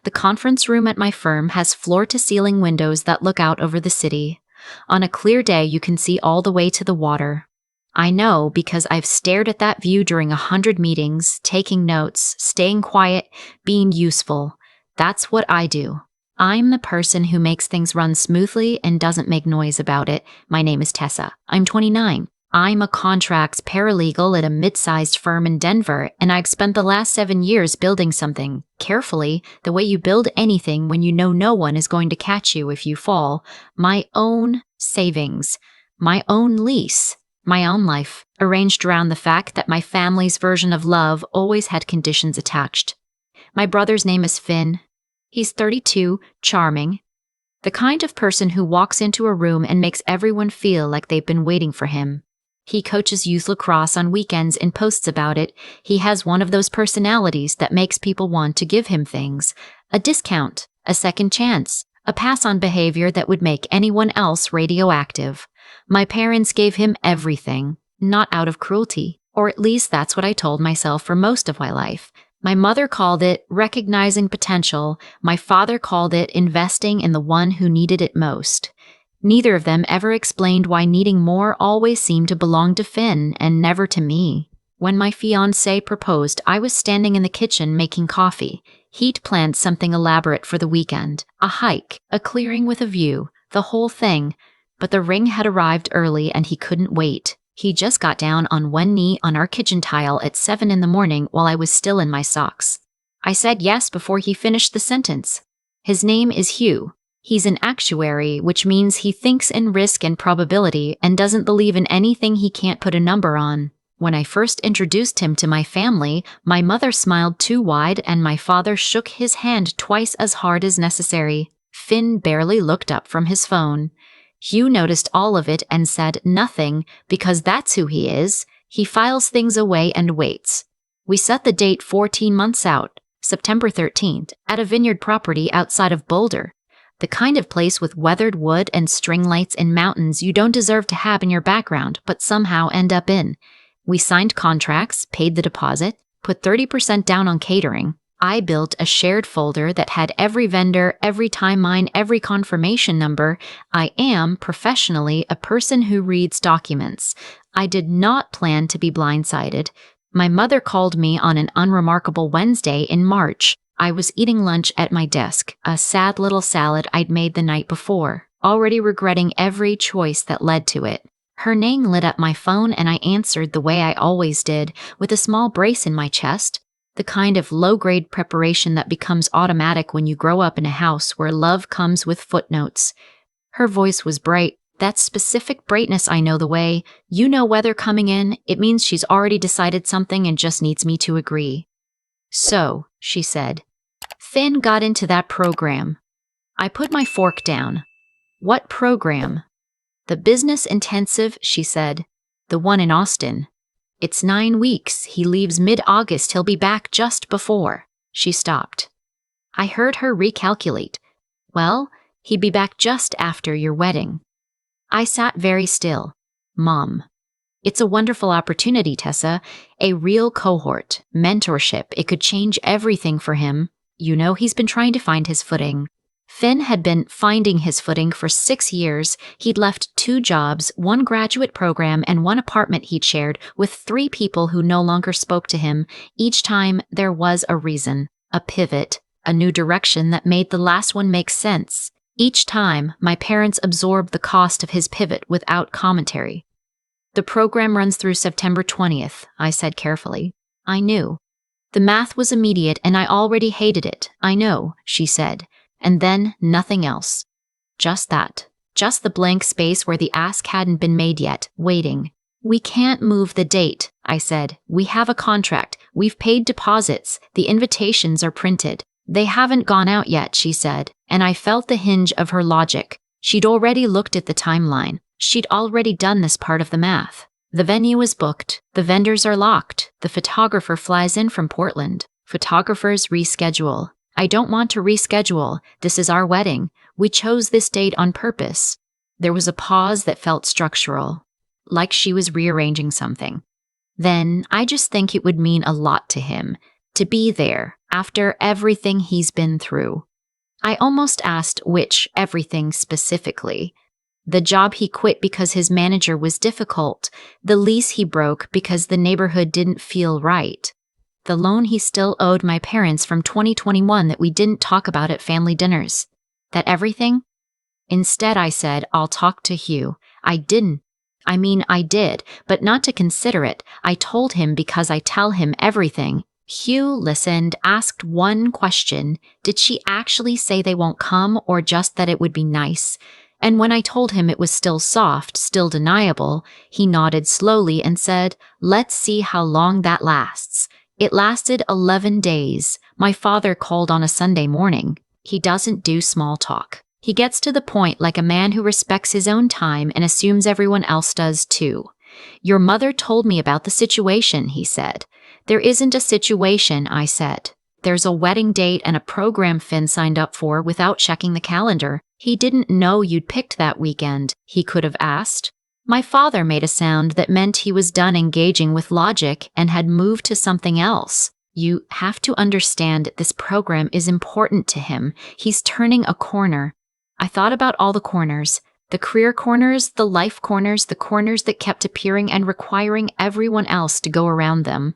The conference room at my firm has floor-to-ceiling windows that look out over the city. On a clear day, you can see all the way to the water. I know because I've stared at that view during 100 meetings, taking notes, staying quiet, being useful. That's what I do. I'm the person who makes things run smoothly and doesn't make noise about it. My name is Tessa. I'm 29. I'm a contracts paralegal at a mid-sized firm in Denver, and I've spent the last 7 years building something, carefully, the way you build anything when you know no one is going to catch you if you fall. My own savings. My own lease. My own life, arranged around the fact that my family's version of love always had conditions attached. My brother's name is Finn. He's 32, charming. The kind of person who walks into a room and makes everyone feel like they've been waiting for him. He coaches youth lacrosse on weekends and posts about it. He has one of those personalities that makes people want to give him things. A discount, a second chance, a pass on behavior that would make anyone else radioactive. My parents gave him everything, not out of cruelty, or at least that's what I told myself for most of my life. My mother called it recognizing potential. My father called it investing in the one who needed it most. Neither of them ever explained why needing more always seemed to belong to Finn and never to me. When my fiancé proposed, I was standing in the kitchen making coffee. He'd planned something elaborate for the weekend, a hike, a clearing with a view, the whole thing. But the ring had arrived early and he couldn't wait. He just got down on one knee on our kitchen tile at 7 in the morning while I was still in my socks. I said yes before he finished the sentence. His name is Hugh. He's an actuary, which means he thinks in risk and probability and doesn't believe in anything he can't put a number on. When I first introduced him to my family, my mother smiled too wide and my father shook his hand twice as hard as necessary. Finn barely looked up from his phone. Hugh noticed all of it and said nothing, because that's who he is. He files things away and waits. We set the date 14 months out, September 13th, at a vineyard property outside of Boulder. The kind of place with weathered wood and string lights and mountains you don't deserve to have in your background, but somehow end up in. We signed contracts, paid the deposit, put 30% down on catering. I built a shared folder that had every vendor, every timeline, every confirmation number. I am, professionally, a person who reads documents. I did not plan to be blindsided. My mother called me on an unremarkable Wednesday in March. I was eating lunch at my desk, a sad little salad I'd made the night before, already regretting every choice that led to it. Her name lit up my phone and I answered the way I always did, with a small brace in my chest. The kind of low-grade preparation that becomes automatic when you grow up in a house where love comes with footnotes. Her voice was bright. That specific brightness, I know the way. You know weather coming in. It means she's already decided something and just needs me to agree. So, she said, Finn got into that program. I put my fork down. What program? The business intensive, she said. The one in Austin. It's 9 weeks. He leaves mid-August. He'll be back just before. She stopped. I heard her recalculate. Well, he'd be back just after your wedding. I sat very still. Mom. It's a wonderful opportunity, Tessa. A real cohort. Mentorship. It could change everything for him. You know, he's been trying to find his footing. Finn had been finding his footing for 6 years. He'd left 2 jobs, 1 graduate program, and 1 apartment he'd shared with 3 people who no longer spoke to him. Each time, there was a reason, a pivot, a new direction that made the last one make sense. Each time, my parents absorbed the cost of his pivot without commentary. The program runs through September 20th, I said carefully. I knew. The math was immediate and I already hated it. I know, she said. And then nothing else. Just that. Just the blank space where the ask hadn't been made yet, waiting. We can't move the date, I said. We have a contract. We've paid deposits. The invitations are printed. They haven't gone out yet, she said, and I felt the hinge of her logic. She'd already looked at the timeline. She'd already done this part of the math. The venue is booked. The vendors are locked. The photographer flies in from Portland. Photographers reschedule. I don't want to reschedule. This is our wedding. We chose this date on purpose. There was a pause that felt structural, like she was rearranging something. Then, I just think it would mean a lot to him, to be there, After everything he's been through. I almost asked which everything specifically. The job he quit because his manager was difficult, the lease he broke because the neighborhood didn't feel right, the loan he still owed my parents from 2021 that we didn't talk about at family dinners. That everything? Instead, I said, I'll talk to Hugh. I didn't. I did, but not to consider it. I told him because I tell him everything. Hugh listened, asked one question. Did she actually say they won't come, or just that it would be nice? And when I told him it was still soft, still deniable, he nodded slowly and said, let's see how long that lasts. It lasted 11 days. My father called on a Sunday morning. He doesn't do small talk. He gets to the point like a man who respects his own time and assumes everyone else does too. Your mother told me about the situation, he said. There isn't a situation, I said. There's a wedding date and a program Finn signed up for without checking the calendar. He didn't know you'd picked that weekend, he could have asked. My father made a sound that meant he was done engaging with logic and had moved to something else. You have to understand this program is important to him. He's turning a corner. I thought about all the corners. The career corners, the life corners, the corners that kept appearing and requiring everyone else to go around them.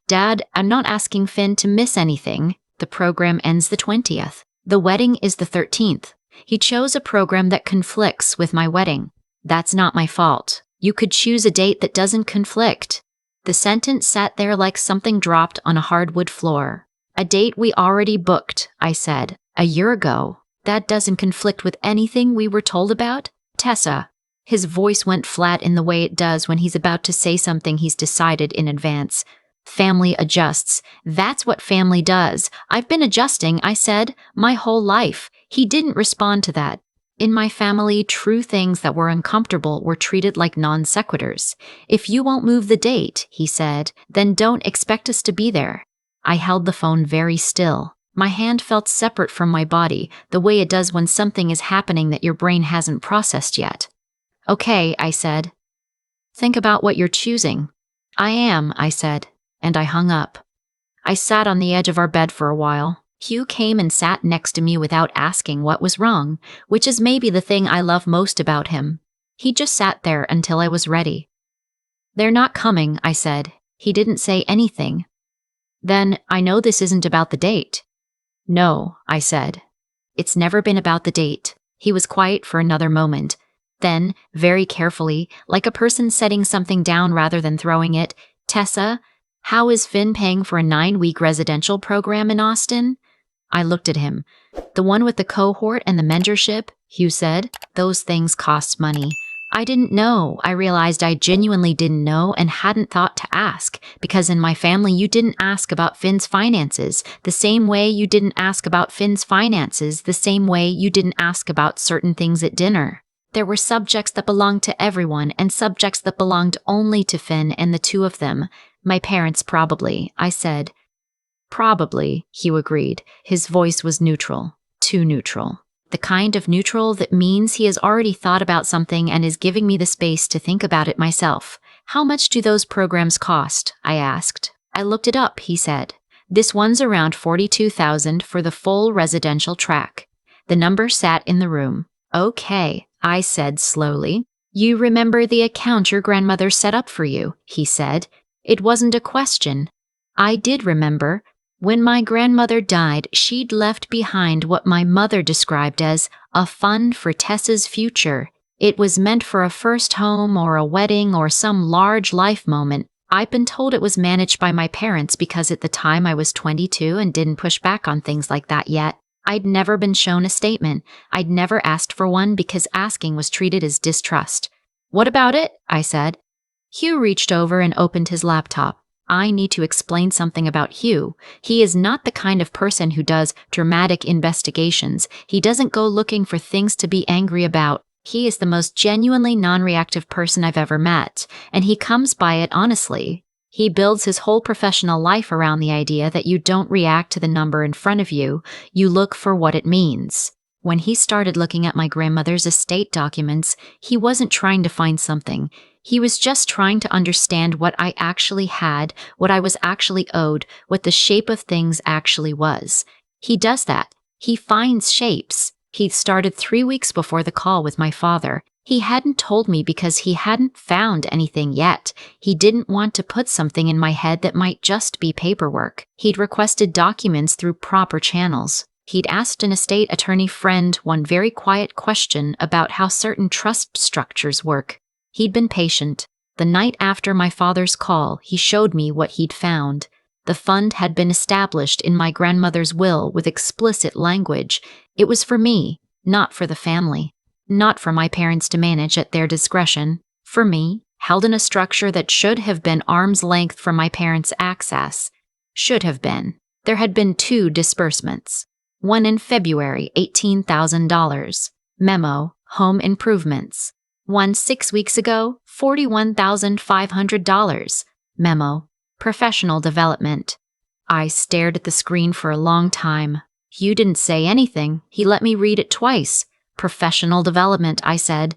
Dad, I'm not asking Finn to miss anything. The program ends the 20th. The wedding is the 13th. He chose a program that conflicts with my wedding. That's not my fault. You could choose a date that doesn't conflict. The sentence sat there like something dropped on a hardwood floor. A date we already booked, I said, a year ago. That doesn't conflict with anything we were told about? Tessa. His voice went flat in the way it does when he's about to say something he's decided in advance. Family adjusts. That's what family does. I've been adjusting, I said, my whole life. He didn't respond to that. In my family, true things that were uncomfortable were treated like non sequiturs. If you won't move the date, he said, then don't expect us to be there. I held the phone very still. My hand felt separate from my body, the way it does when something is happening that your brain hasn't processed yet. Okay, I said. Think about what you're choosing. I am, I said, and I hung up. I sat on the edge of our bed for a while. Hugh came and sat next to me without asking what was wrong, which is maybe the thing I love most about him. He just sat there until I was ready. They're not coming, I said. He didn't say anything. Then I know this isn't about the date. No, I said. It's never been about the date. He was quiet for another moment. Then, very carefully, like a person setting something down rather than throwing it, Tessa, how is Finn paying for a 9-week residential program in Austin? I looked at him. The one with the cohort and the mentorship, Hugh said. Those things cost money. I didn't know. I realized I genuinely didn't know and hadn't thought to ask, because in my family you didn't ask about Finn's finances, the same way you didn't ask about Finn's finances, the same way you didn't ask about certain things at dinner. There were subjects that belonged to everyone and subjects that belonged only to Finn and the two of them. My parents probably, I said. Probably, Hugh agreed. His voice was neutral, too neutral. The kind of neutral that means he has already thought about something and is giving me the space to think about it myself. How much do those programs cost? I asked. I looked it up, he said. This one's around $42,000 for the full residential track. The number sat in the room. Okay, I said slowly. You remember the account your grandmother set up for you, he said. It wasn't a question. I did remember. When my grandmother died, she'd left behind what my mother described as a fund for Tessa's future. It was meant for a first home or a wedding or some large life moment. I've been told it was managed by my parents because at the time I was 22 and didn't push back on things like that yet. I'd never been shown a statement. I'd never asked for one because asking was treated as distrust. What about it? I said. Hugh reached over and opened his laptop. I need to explain something about Hugh. He is not the kind of person who does dramatic investigations. He doesn't go looking for things to be angry about. He is the most genuinely non-reactive person I've ever met, and he comes by it honestly. He builds his whole professional life around the idea that you don't react to the number in front of you, you look for what it means. When he started looking at my grandmother's estate documents, he wasn't trying to find something. He was just trying to understand what I actually had, what I was actually owed, what the shape of things actually was. He does that. He finds shapes. He started 3 weeks before the call with my father. He hadn't told me because he hadn't found anything yet. He didn't want to put something in my head that might just be paperwork. He'd requested documents through proper channels. He'd asked an estate attorney friend one very quiet question about how certain trust structures work. He'd been patient. The night after my father's call, he showed me what he'd found. The fund had been established in my grandmother's will with explicit language. It was for me, not for the family. Not for my parents to manage at their discretion. For me, held in a structure that should have been arm's length from my parents' access. Should have been. There had been 2 disbursements. One in February, $18,000. Memo, home improvements. One 6 weeks ago, $41,500. Memo, professional development. I stared at the screen for a long time. You didn't say anything. He let me read it twice. Professional development, I said.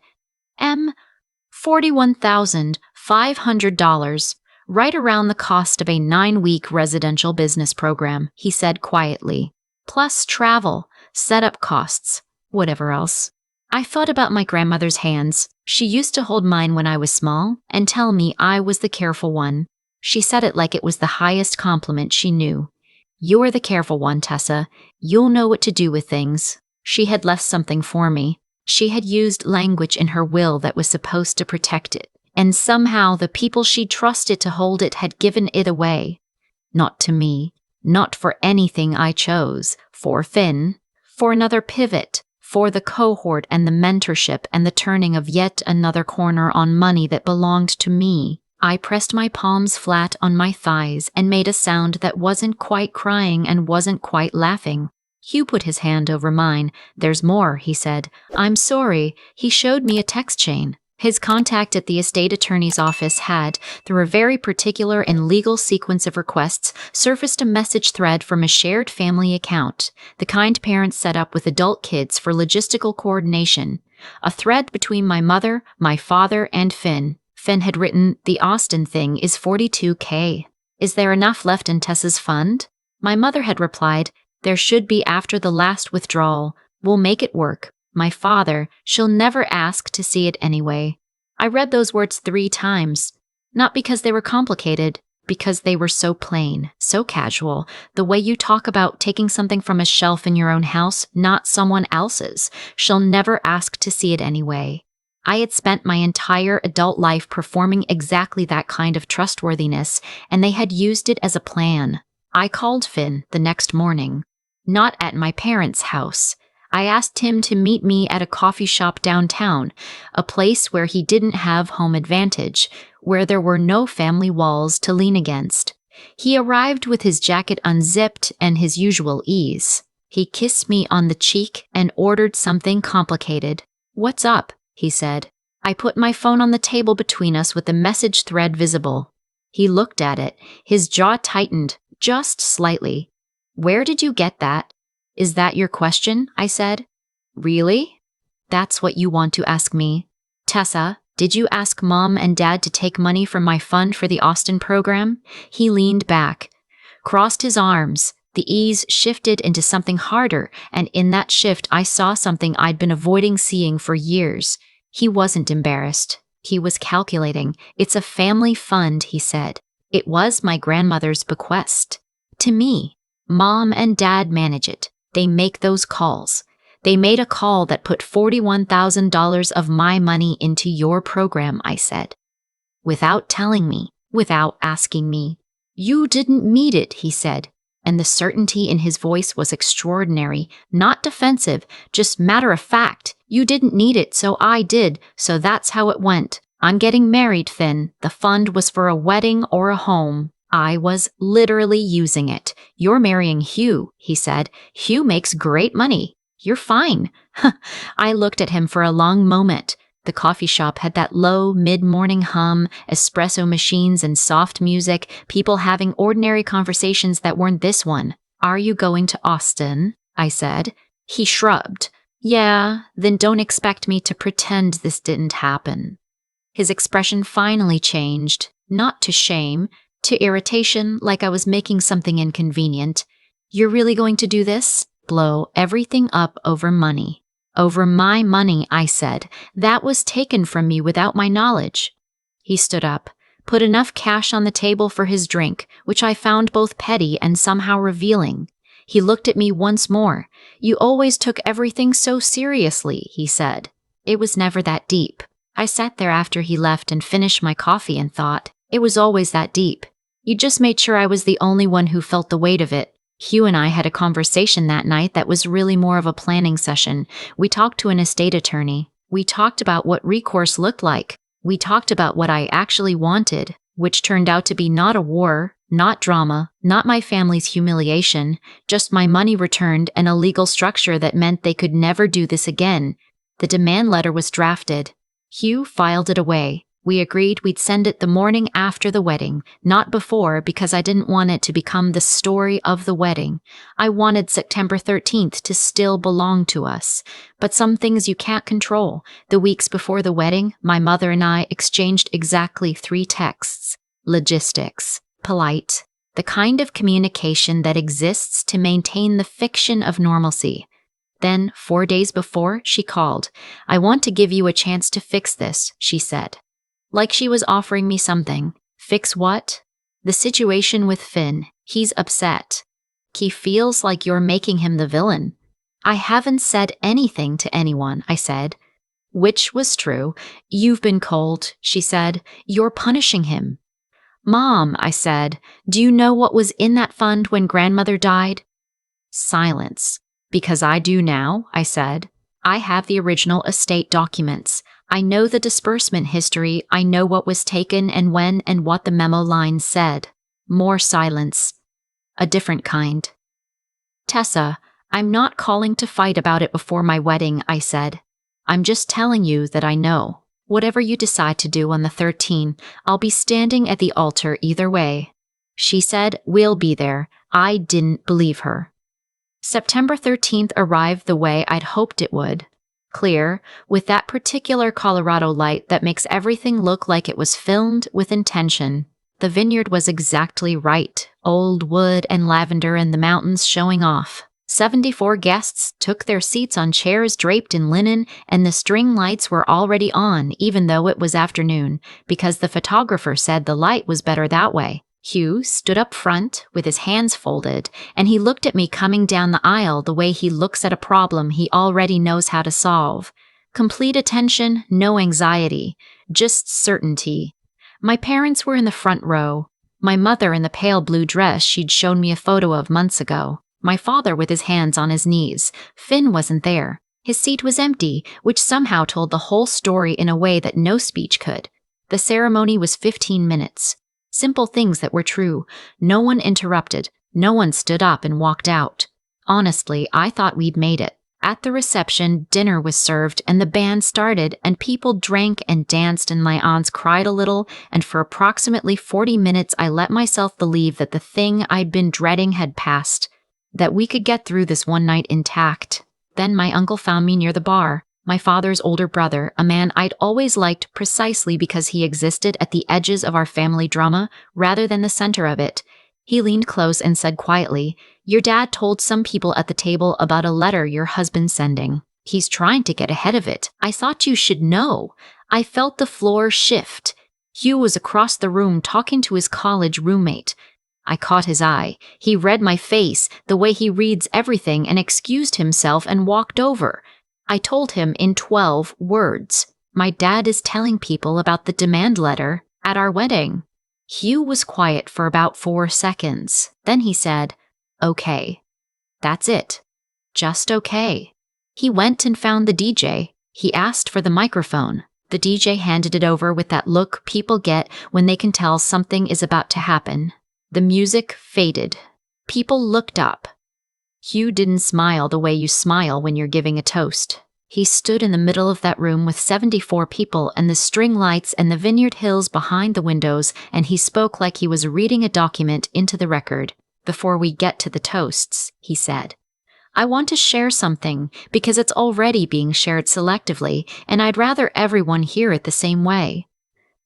$41,500, right around the cost of a 9-week residential business program, he said quietly. Plus travel, setup costs, whatever else. I thought about my grandmother's hands. She used to hold mine when I was small and tell me I was the careful one. She said it like it was the highest compliment she knew. You're the careful one, Tessa. You'll know what to do with things. She had left something for me. She had used language in her will that was supposed to protect it, and somehow the people she trusted to hold it had given it away. Not to me, not for anything I chose, for Finn, for another pivot, for the cohort and the mentorship and the turning of yet another corner on money that belonged to me. I pressed my palms flat on my thighs and made a sound that wasn't quite crying and wasn't quite laughing. Hugh put his hand over mine. There's more, he said. I'm sorry. He showed me a text chain. His contact at the estate attorney's office had, through a very particular and legal sequence of requests, surfaced a message thread from a shared family account, the kind parents set up with adult kids for logistical coordination. A thread between my mother, my father, and Finn. Finn had written, "The Austin thing is $42K. Is there enough left in Tessa's fund?" My mother had replied, "There should be after the last withdrawal. We'll make it work." My father, "She'll never ask to see it anyway." I read those words 3 times. Not because they were complicated, because they were so plain, so casual, the way you talk about taking something from a shelf in your own house, not someone else's. She'll never ask to see it anyway. I had spent my entire adult life performing exactly that kind of trustworthiness, and they had used it as a plan. I called Finn the next morning. Not at my parents' house. I asked him to meet me at a coffee shop downtown, a place where he didn't have home advantage, where there were no family walls to lean against. He arrived with his jacket unzipped and his usual ease. He kissed me on the cheek and ordered something complicated. "What's up?" he said. I put my phone on the table between us with the message thread visible. He looked at it. His jaw tightened, just slightly. "Where did you get that?" "Is that your question?" I said. "Really? That's what you want to ask me. Tessa, did you ask Mom and Dad to take money from my fund for the Austin program?" He leaned back, crossed his arms. The ease shifted into something harder, and in that shift I saw something I'd been avoiding seeing for years. He wasn't embarrassed. He was calculating. "It's a family fund," he said. "It was my grandmother's bequest. To me. Mom and Dad manage it. They make those calls. They made a call that put $41,000 of my money into your program," I said. Without telling me, without asking me. "You didn't need it," he said, and the certainty in his voice was extraordinary, not defensive, just matter of fact. "You didn't need it, so I did, so that's how it went. I'm getting married, Finn. The fund was for a wedding or a home. I was literally using it. You're marrying Hugh," he said. "Hugh makes great money. You're fine." I looked at him for a long moment. The coffee shop had that low, mid-morning hum, espresso machines and soft music, people having ordinary conversations that weren't this one. "Are you going to Austin?" I said. He shrugged. "Yeah, then don't expect me to pretend this didn't happen." His expression finally changed, not to shame, to irritation, like I was making something inconvenient. "You're really going to do this? Blow everything up over money." "Over my money," I said. "That was taken from me without my knowledge." He stood up, put enough cash on the table for his drink, which I found both petty and somehow revealing. He looked at me once more. "You always took everything so seriously," he said. "It was never that deep." I sat there after he left and finished my coffee and thought, it was always that deep. You just made sure I was the only one who felt the weight of it. Hugh and I had a conversation that night that was really more of a planning session. We talked to an estate attorney. We talked about what recourse looked like. We talked about what I actually wanted, which turned out to be not a war, not drama, not my family's humiliation, just my money returned and a legal structure that meant they could never do this again. The demand letter was drafted. Hugh filed it away. We agreed we'd send it the morning after the wedding, not before, because I didn't want it to become the story of the wedding. I wanted September 13th to still belong to us. But some things you can't control. The weeks before the wedding, my mother and I exchanged exactly 3 texts. Logistics. Polite. The kind of communication that exists to maintain the fiction of normalcy. Then, 4 days before, she called. "I want to give you a chance to fix this," she said. Like she was offering me something. Fix what? The situation with Finn. He's upset. He feels like you're making him the villain. "I haven't said anything to anyone," I said. Which was true. "You've been cold," she said. "You're punishing him." "Mom," I said, "do you know what was in that fund when grandmother died?" Silence. "Because I do now," I said. "I have the original estate documents. I know the disbursement history. I know what was taken and when and what the memo line said." More silence. A different kind. "Tessa, I'm not calling to fight about it before my wedding," I said. "I'm just telling you that I know. Whatever you decide to do on the 13th, I'll be standing at the altar either way." She said, "We'll be there." I didn't believe her. September 13th arrived the way I'd hoped it would. Clear, with that particular Colorado light that makes everything look like it was filmed with intention. The vineyard was exactly right, old wood and lavender and the mountains showing off. 74 guests took their seats on chairs draped in linen, and the string lights were already on, even though it was afternoon, because the photographer said the light was better that way. Hugh stood up front with his hands folded, and he looked at me coming down the aisle the way he looks at a problem he already knows how to solve. Complete attention, no anxiety, just certainty. My parents were in the front row. My mother in the pale blue dress she'd shown me a photo of months ago. My father with his hands on his knees. Finn wasn't there. His seat was empty, which somehow told the whole story in a way that no speech could. The ceremony was 15 minutes. Simple things that were true. No one interrupted. No one stood up and walked out. Honestly, I thought we'd made it. At the reception, dinner was served and the band started and people drank and danced and my aunts cried a little, and for approximately 40 minutes I let myself believe that the thing I'd been dreading had passed, that we could get through this one night intact. Then my uncle found me near the bar. My father's older brother, a man I'd always liked precisely because he existed at the edges of our family drama rather than the center of it. He leaned close and said quietly, "Your dad told some people at the table about a letter your husband's sending. He's trying to get ahead of it. I thought you should know." I felt the floor shift. Hugh was across the room talking to his college roommate. I caught his eye. He read my face, the way he reads everything, and excused himself and walked over. I told him in 12 words, "My dad is telling people about the demand letter at our wedding." Hugh was quiet for about 4 seconds. Then he said, "Okay. That's it. Just okay." He went and found the DJ. He asked for the microphone. The DJ handed it over with that look people get when they can tell something is about to happen. The music faded. People looked up. Hugh didn't smile the way you smile when you're giving a toast. He stood in the middle of that room with 74 people and the string lights and the vineyard hills behind the windows, and he spoke like he was reading a document into the record. "Before we get to the toasts," he said, "I want to share something because it's already being shared selectively, and I'd rather everyone hear it the same way.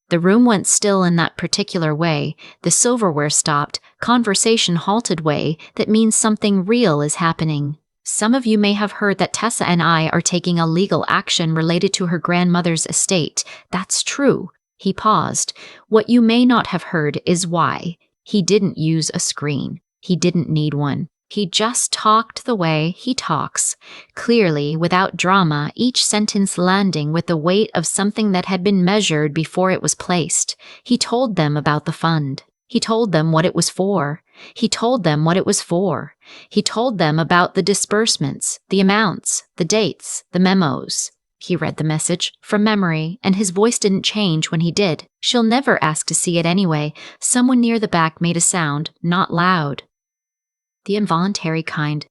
The room went still in that particular way, the silverware stopped, conversation halted way that means something real is happening. Some of you may have heard that Tessa and I are taking a legal action related to her grandmother's estate. That's true. He paused. What you may not have heard is why. He didn't use a screen. He didn't need one. He just talked the way he talks, clearly, without drama, each sentence landing with the weight of something that had been measured before it was placed. He told them about the fund. He told them what it was for. He told them what it was for. He told them about the disbursements, the amounts, the dates, the memos. He read the message from memory, and his voice didn't change when he did. She'll never ask to see it anyway. Someone near the back made a sound, not loud. The involuntary kind.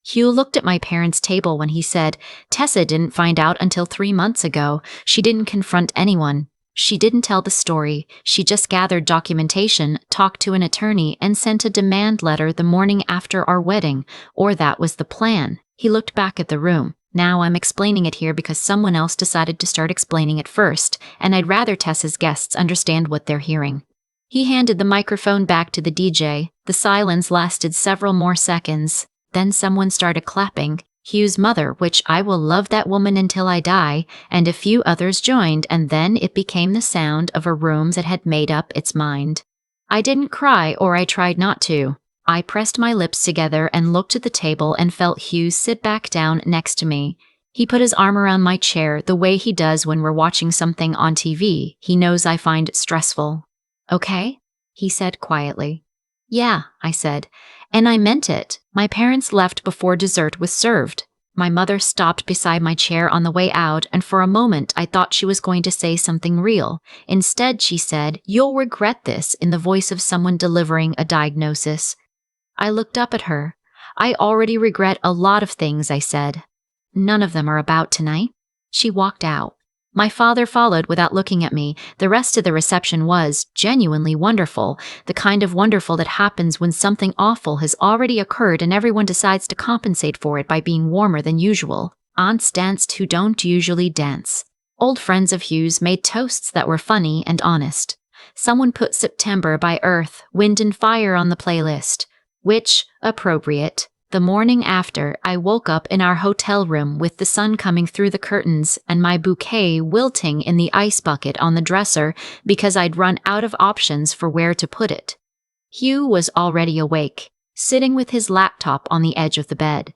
Hugh looked at my parents' table when he said, Tessa didn't find out until 3 months ago. She didn't confront anyone. She didn't tell the story. She just gathered documentation, talked to an attorney, and sent a demand letter the morning after our wedding. Or that was the plan. He looked back at the room. Now I'm explaining it here because someone else decided to start explaining it first, and I'd rather Tessa's guests understand what they're hearing. He handed the microphone back to the DJ. The silence lasted several more seconds. Then someone started clapping. Hugh's mother, which I will love that woman until I die, and a few others joined, and then it became the sound of a room that had made up its mind. I didn't cry, or I tried not to. I pressed my lips together and looked at the table and felt Hugh sit back down next to me. He put his arm around my chair the way he does when we're watching something on TV he knows I find stressful. Okay? He said quietly. Yeah, I said, and I meant it. My parents left before dessert was served. My mother stopped beside my chair on the way out, and for a moment I thought she was going to say something real. Instead, she said, You'll regret this, in the voice of someone delivering a diagnosis. I looked up at her. I already regret a lot of things, I said. None of them are about tonight. She walked out. My father followed without looking at me. The rest of the reception was genuinely wonderful, the kind of wonderful that happens when something awful has already occurred and everyone decides to compensate for it by being warmer than usual. Aunts danced who don't usually dance. Old friends of Hugh's made toasts that were funny and honest. Someone put September by Earth, Wind and Fire on the playlist, which, appropriate. The morning after, I woke up in our hotel room with the sun coming through the curtains and my bouquet wilting in the ice bucket on the dresser because I'd run out of options for where to put it. Hugh was already awake, sitting with his laptop on the edge of the bed.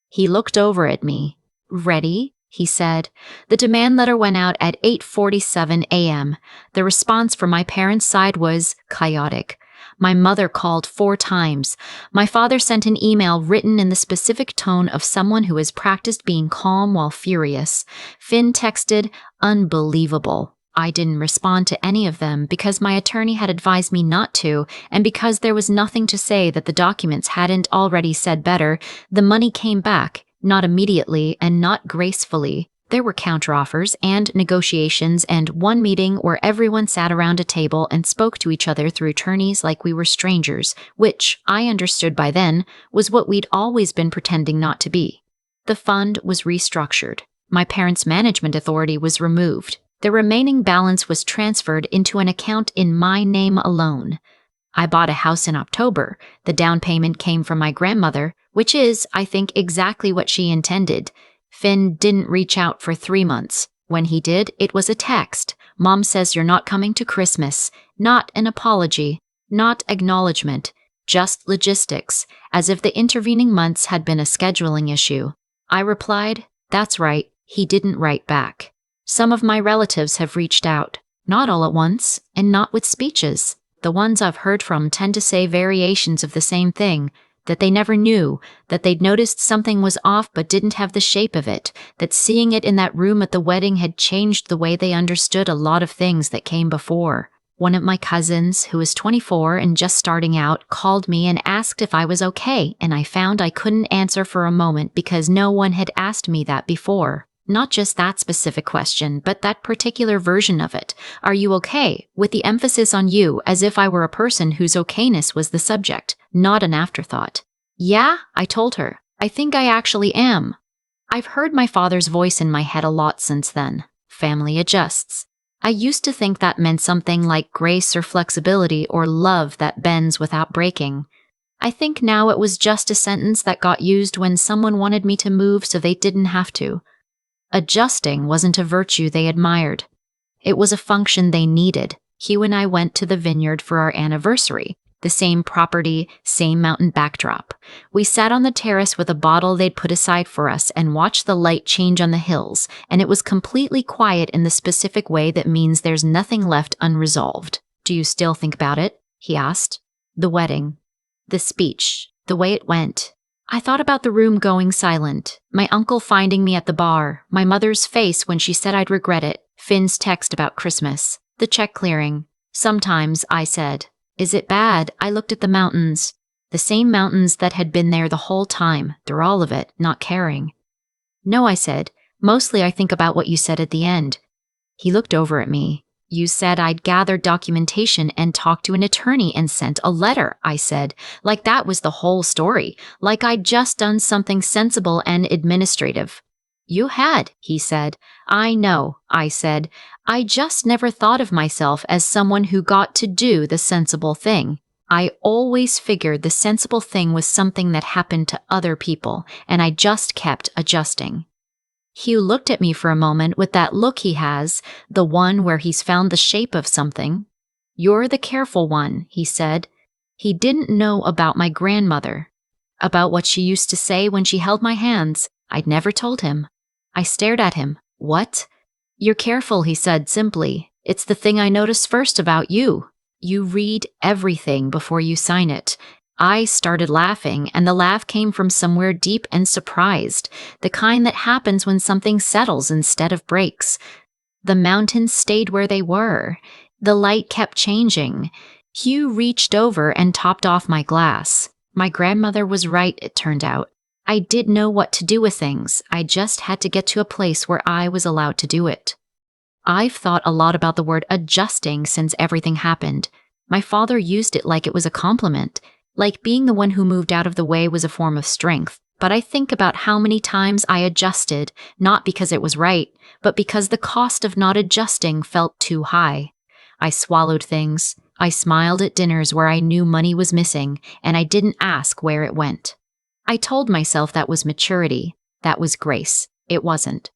He looked over at me. Ready? He said. The demand letter went out at 8:47 a.m. The response from my parents' side was chaotic. My mother called 4 times. My father sent an email written in the specific tone of someone who has practiced being calm while furious. Finn texted, unbelievable. I didn't respond to any of them because my attorney had advised me not to, and because there was nothing to say that the documents hadn't already said better. The money came back, not immediately and not gracefully. There were counteroffers and negotiations and one meeting where everyone sat around a table and spoke to each other through attorneys like we were strangers, which, I understood by then, was what we'd always been pretending not to be. The fund was restructured. My parents' management authority was removed. The remaining balance was transferred into an account in my name alone. I bought a house in October. The down payment came from my grandmother, which is, I think, exactly what she intended. Finn didn't reach out for 3 months. When he did, it was a text. Mom says you're not coming to Christmas. Not an apology. Not acknowledgement. Just logistics, as if the intervening months had been a scheduling issue. I replied, that's right. He didn't write back. Some of my relatives have reached out. Not all at once, and not with speeches. The ones I've heard from tend to say variations of the same thing. That they never knew, that they'd noticed something was off but didn't have the shape of it, that seeing it in that room at the wedding had changed the way they understood a lot of things that came before. One of my cousins, who was 24 and just starting out, called me and asked if I was okay, and I found I couldn't answer for a moment because no one had asked me that before. Not just that specific question, but that particular version of it. Are you okay? With the emphasis on you, as if I were a person whose okayness was the subject, not an afterthought. Yeah, I told her. I think I actually am. I've heard my father's voice in my head a lot since then. Family adjusts. I used to think that meant something like grace or flexibility or love that bends without breaking. I think now it was just a sentence that got used when someone wanted me to move so they didn't have to. Adjusting wasn't a virtue they admired. It was a function they needed. Hugh and I went to the vineyard for our anniversary. The same property, same mountain backdrop. We sat on the terrace with a bottle they'd put aside for us and watched the light change on the hills, and it was completely quiet in the specific way that means there's nothing left unresolved. Do you still think about it? He asked. The wedding. The speech. The way it went. I thought about the room going silent, my uncle finding me at the bar, my mother's face when she said I'd regret it, Finn's text about Christmas, the check clearing. Sometimes, I said, is it bad? I looked at the mountains. The same mountains that had been there the whole time, through all of it, not caring. No, I said. Mostly I think about what you said at the end. He looked over at me. You said I'd gathered documentation and talked to an attorney and sent a letter, I said. Like that was the whole story. Like I'd just done something sensible and administrative. You had, he said. I know, I said. I just never thought of myself as someone who got to do the sensible thing. I always figured the sensible thing was something that happened to other people, and I just kept adjusting. Hugh looked at me for a moment with that look he has, the one where he's found the shape of something. You're the careful one, he said. He didn't know about my grandmother, about what she used to say when she held my hands. I'd never told him. I stared at him. What? You're careful, he said simply. It's the thing I notice first about you. You read everything before you sign it. I started laughing, and the laugh came from somewhere deep and surprised, the kind that happens when something settles instead of breaks. The mountains stayed where they were. The light kept changing. Hugh reached over and topped off my glass. My grandmother was right, it turned out. I did know what to do with things. I just had to get to a place where I was allowed to do it. I've thought a lot about the word adjusting since everything happened. My father used it like it was a compliment, like being the one who moved out of the way was a form of strength. But I think about how many times I adjusted, not because it was right, but because the cost of not adjusting felt too high. I swallowed things. I smiled at dinners where I knew money was missing, and I didn't ask where it went. I told myself that was maturity. That was grace. It wasn't.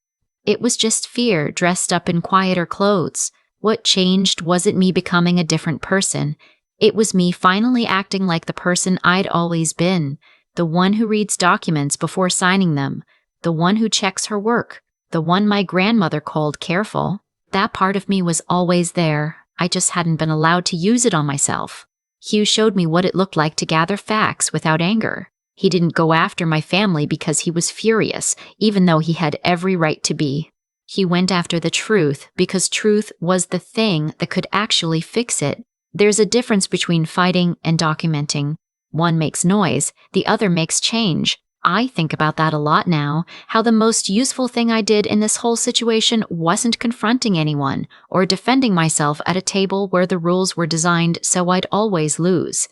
It was just fear dressed up in quieter clothes. What changed wasn't me becoming a different person. It was me finally acting like the person I'd always been, the one who reads documents before signing them, the one who checks her work, the one my grandmother called careful. That part of me was always there. I just hadn't been allowed to use it on myself. Hugh showed me what it looked like to gather facts without anger. He didn't go after my family because he was furious, even though he had every right to be. He went after the truth because truth was the thing that could actually fix it. There's a difference between fighting and documenting. One makes noise, the other makes change. I think about that a lot now, how the most useful thing I did in this whole situation wasn't confronting anyone or defending myself at a table where the rules were designed so I'd always lose.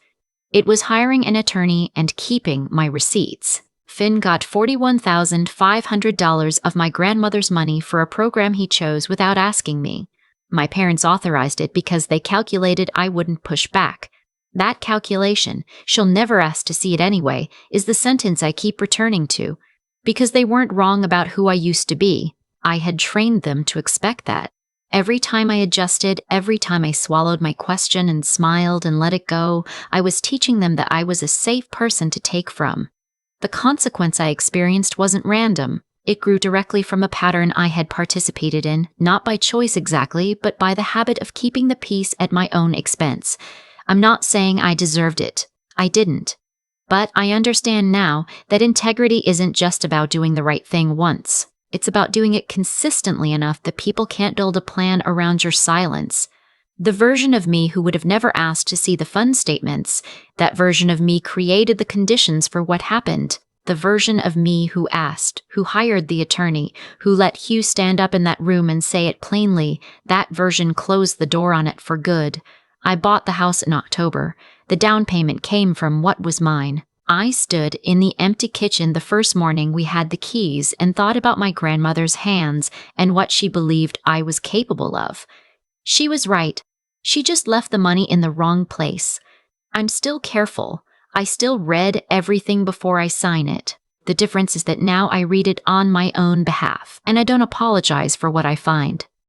It was hiring an attorney and keeping my receipts. Finn got $41,500 of my grandmother's money for a program he chose without asking me. My parents authorized it because they calculated I wouldn't push back. That calculation, she'll never ask to see it anyway, is the sentence I keep returning to. Because they weren't wrong about who I used to be. I had trained them to expect that. Every time I adjusted, every time I swallowed my question and smiled and let it go, I was teaching them that I was a safe person to take from. The consequence I experienced wasn't random. It grew directly from a pattern I had participated in, not by choice exactly, but by the habit of keeping the peace at my own expense. I'm not saying I deserved it. I didn't. But I understand now that integrity isn't just about doing the right thing once. It's about doing it consistently enough that people can't build a plan around your silence. The version of me who would have never asked to see the fund statements, that version of me created the conditions for what happened. The version of me who asked, who hired the attorney, who let Hugh stand up in that room and say it plainly, that version closed the door on it for good. I bought the house in October. The down payment came from what was mine. I stood in the empty kitchen the first morning we had the keys and thought about my grandmother's hands and what she believed I was capable of. She was right. She just left the money in the wrong place. I'm still careful. I still read everything before I sign it. The difference is that now I read it on my own behalf, and I don't apologize for what I find.